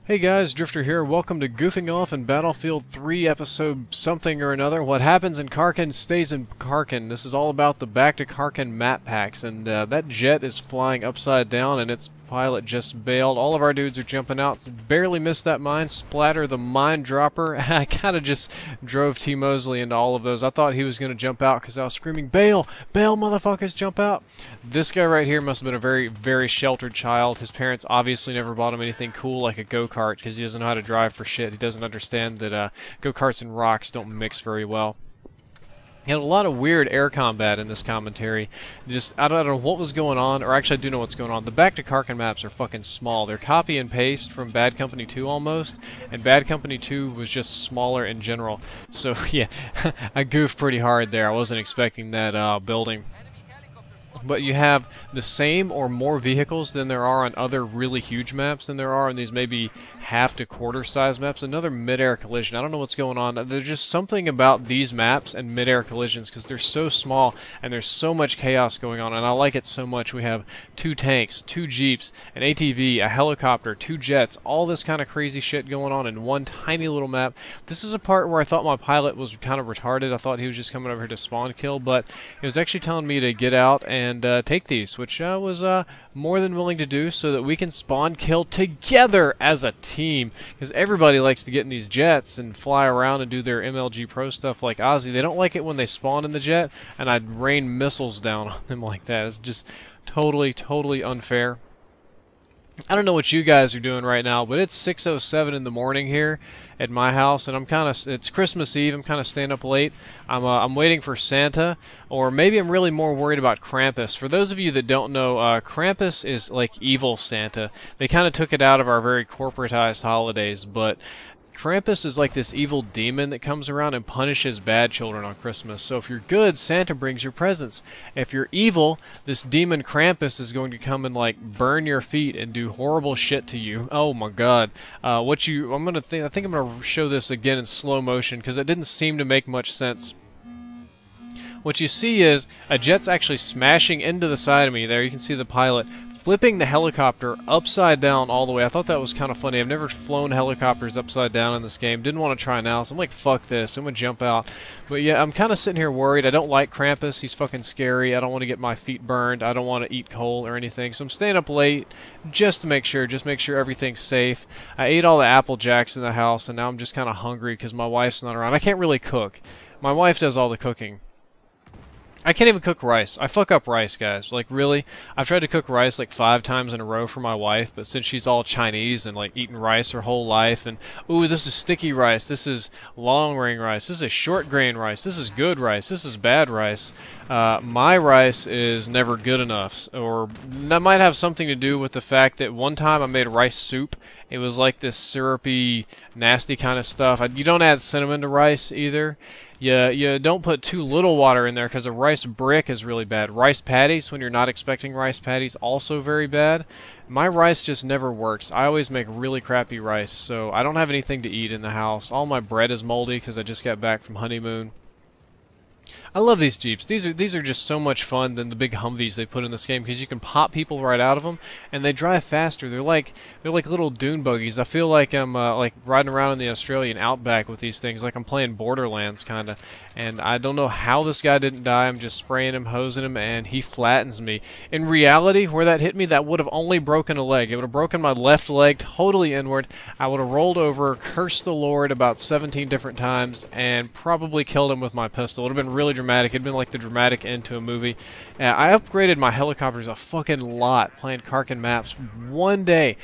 Hey guys, Drifter here. Welcome to Goofing Off in Battlefield 3 episode something or another. What happens in Karkand stays in Karkand. This is all about the Back to Karkand map packs, and that jet is flying upside down and its pilot just bailed. All of our dudes are jumping out. Barely missed that mine. Splatter the mine dropper. I kind of just drove T. Mosley into all of those. I thought he was going to jump out because I was screaming, "Bail! Bail, motherfuckers, jump out!" This guy right here must have been a very, very sheltered child. His parents obviously never bought him anything cool like a go-kart because he doesn't know how to drive for shit. He doesn't understand that go-karts and rocks don't mix very well. He had a lot of weird air combat in this commentary. I don't know what was going on, or actually I do know what's going on. The Back to Karkand maps are fucking small. They're copy and paste from Bad Company 2 almost, and Bad Company 2 was just smaller in general. So yeah, I goofed pretty hard there. I wasn't expecting that building. But you have the same or more vehicles than there are on other really huge maps than there are on these maybe half to quarter size maps. Another mid-air collision. I don't know what's going on. There's just something about these maps and mid-air collisions because they're so small and there's so much chaos going on, and I like it so much. We have 2 tanks, 2 jeeps, an ATV, a helicopter, 2 jets, all this kind of crazy shit going on in one tiny little map. This is a part where I thought my pilot was kind of retarded. I thought he was just coming over here to spawn kill, but he was actually telling me to get out and take these, which I was more than willing to do so that we can spawn kill together as a team, because everybody likes to get in these jets and fly around and do their MLG Pro stuff like Ozzy. They don't like it when they spawn in the jet and I'd rain missiles down on them like that. It's just totally unfair. I don't know what you guys are doing right now, but it's 6:07 in the morning here at my house, and it's Christmas Eve. I'm kind of staying up late. I'm waiting for Santa, or maybe I'm really more worried about Krampus. For those of you that don't know, Krampus is like evil Santa. They kind of took it out of our very corporatized holidays, but Krampus is like this evil demon that comes around and punishes bad children on Christmas. So if you're good, Santa brings your presents. If you're evil, this demon Krampus is going to come and like burn your feet and do horrible shit to you. Oh my God! I think I'm gonna show this again in slow motion because it didn't seem to make much sense. What you see is a jet's actually smashing into the side of me. There you can see the pilot flipping the helicopter upside down all the way. I thought that was kind of funny. I've never flown helicopters upside down in this game. Didn't want to try now, so I'm like, fuck this. I'm going to jump out. But yeah, I'm kind of sitting here worried. I don't like Krampus. He's fucking scary. I don't want to get my feet burned. I don't want to eat coal or anything. So I'm staying up late just to make sure everything's safe. I ate all the Apple Jacks in the house, and now I'm just kind of hungry because my wife's not around. I can't really cook. My wife does all the cooking. I can't even cook rice. I fuck up rice, guys. Like, really? I've tried to cook rice like 5 times in a row for my wife, but since she's all Chinese and like eating rice her whole life, and ooh, this is sticky rice, this is long grain rice, this is short grain rice, this is good rice, this is bad rice. My rice is never good enough, or that might have something to do with the fact that one time I made rice soup. It was like this syrupy, nasty kind of stuff. You don't add cinnamon to rice either. You don't put too little water in there because a rice brick is really bad. Rice patties, when you're not expecting rice patties, also very bad. My rice just never works. I always make really crappy rice, so I don't have anything to eat in the house. All my bread is moldy because I just got back from honeymoon. I love these Jeeps. These are just so much fun than the big Humvees they put in this game because you can pop people right out of them and they drive faster. They're like little dune buggies. I feel like I'm like riding around in the Australian outback with these things, like I'm playing Borderlands kind of. And I don't know how this guy didn't die. I'm just spraying him, hosing him, and he flattens me. In reality, where that hit me, that would have only broken a leg. It would have broken my left leg totally inward. I would have rolled over, cursed the Lord about 17 different times, and probably killed him with my pistol. It would have been really dramatic. It'd been like the dramatic end to a movie. I upgraded my helicopters a fucking lot playing Karkand maps. One day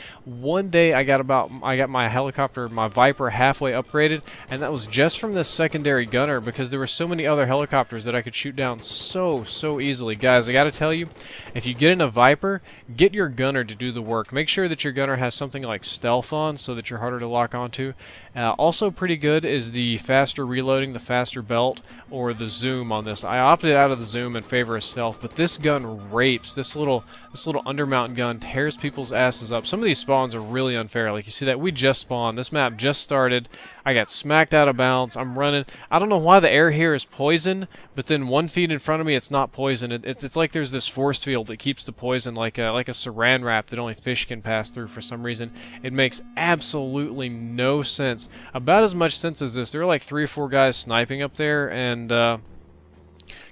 I got my helicopter, my Viper, halfway upgraded, and that was just from this secondary gunner because there were so many other helicopters that I could shoot down so easily. Guys, I gotta tell you, if you get in a Viper, get your gunner to do the work. Make sure that your gunner has something like stealth on so that you're harder to lock onto. Also pretty good is the faster reloading, the faster belt, or the zoom. zoom on this. I opted out of the zoom in favor of stealth, but this gun rapes. This little undermount gun tears people's asses up. Some of these spawns are really unfair. Like, you see that? We just spawned. This map just started. I got smacked out of bounds. I'm running. I don't know why the air here is poison, but then 1 feet in front of me, it's not poison. It's like there's this force field that keeps the poison like a saran wrap that only fish can pass through for some reason. It makes absolutely no sense. About as much sense as this. There were like 3 or 4 guys sniping up there, and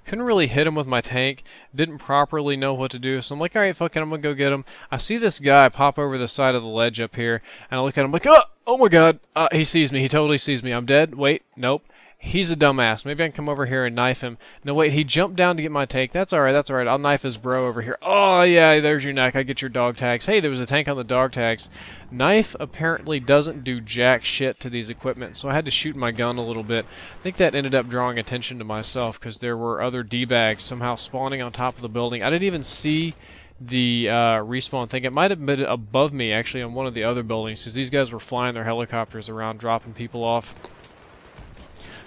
couldn't really hit him with my tank. Didn't properly know what to do, so I'm like, alright, fuck it, I'm gonna go get him. I see this guy pop over the side of the ledge up here, and I look at him like, oh my god, he sees me, he totally sees me. I'm dead. Wait, nope. He's a dumbass. Maybe I can come over here and knife him. No, wait, he jumped down to get my tank. That's alright, that's alright. I'll knife his bro over here. Oh, yeah, there's your neck. I get your dog tags. Hey, there was a tank on the dog tags. Knife apparently doesn't do jack shit to these equipment, so I had to shoot my gun a little bit. I think that ended up drawing attention to myself because there were other D-bags somehow spawning on top of the building. I didn't even see the respawn thing. It might have been above me, actually, on one of the other buildings, because these guys were flying their helicopters around, dropping people off.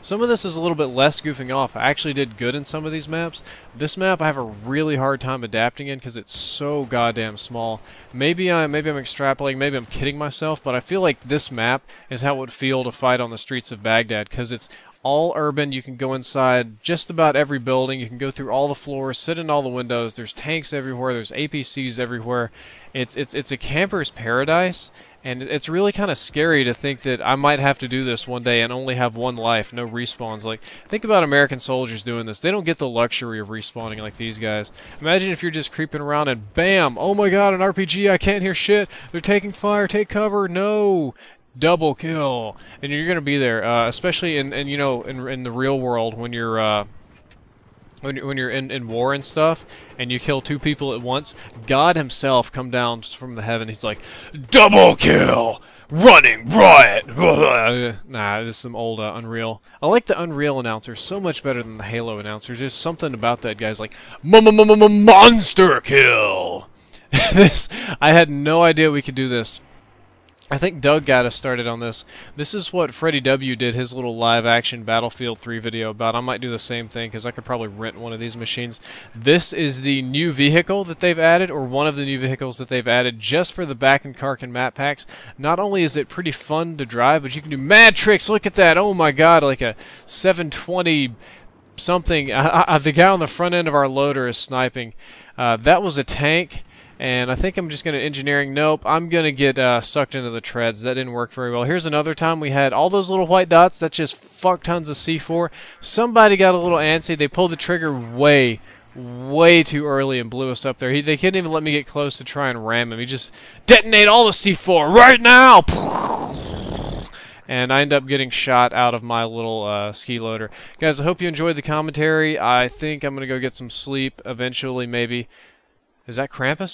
Some of this is a little bit less goofing off. I actually did good in some of these maps. This map I have a really hard time adapting in because it's so goddamn small. Maybe I'm extrapolating, maybe I'm kidding myself, but I feel like this map is how it would feel to fight on the streets of Baghdad, because it's all urban. You can go inside just about every building. You can go through all the floors, sit in all the windows. There's tanks everywhere. There's APCs everywhere. It's a camper's paradise. And it's really kind of scary to think that I might have to do this one day and only have 1 life, no respawns. Like, think about American soldiers doing this. They don't get the luxury of respawning like these guys. Imagine if you're just creeping around and BAM! Oh my god, an RPG, I can't hear shit. They're taking fire, take cover, no! Double kill. And you're going to be there, especially in the real world when you're... When you're in war and stuff, and you kill 2 people at once, God himself come down from the heaven. He's like, double kill, running riot. Nah, this is some old Unreal. I like the Unreal announcers so much better than the Halo announcers. There's something about that guy's like, monster kill. I had no idea we could do this. I think Doug got us started on this. This is what Freddie W. did his little live-action Battlefield 3 video about. I might do the same thing because I could probably rent one of these machines. This is the new vehicle that they've added, or one of the new vehicles that they've added just for the Back in Karkand map packs. Not only is it pretty fun to drive, but you can do mad tricks. Look at that. Oh my god, like a 720 something. The guy on the front end of our loader is sniping. That was a tank. And I think I'm just going to engineering. Nope, I'm going to get sucked into the treads. That didn't work very well. Here's another time we had all those little white dots. That's just fuck tons of C4. Somebody got a little antsy. They pulled the trigger way too early and blew us up there. They couldn't even let me get close to try and ram him. He just detonate all the C4 right now! And I end up getting shot out of my little ski loader. Guys, I hope you enjoyed the commentary. I think I'm going to go get some sleep eventually, maybe. Is that Krampus?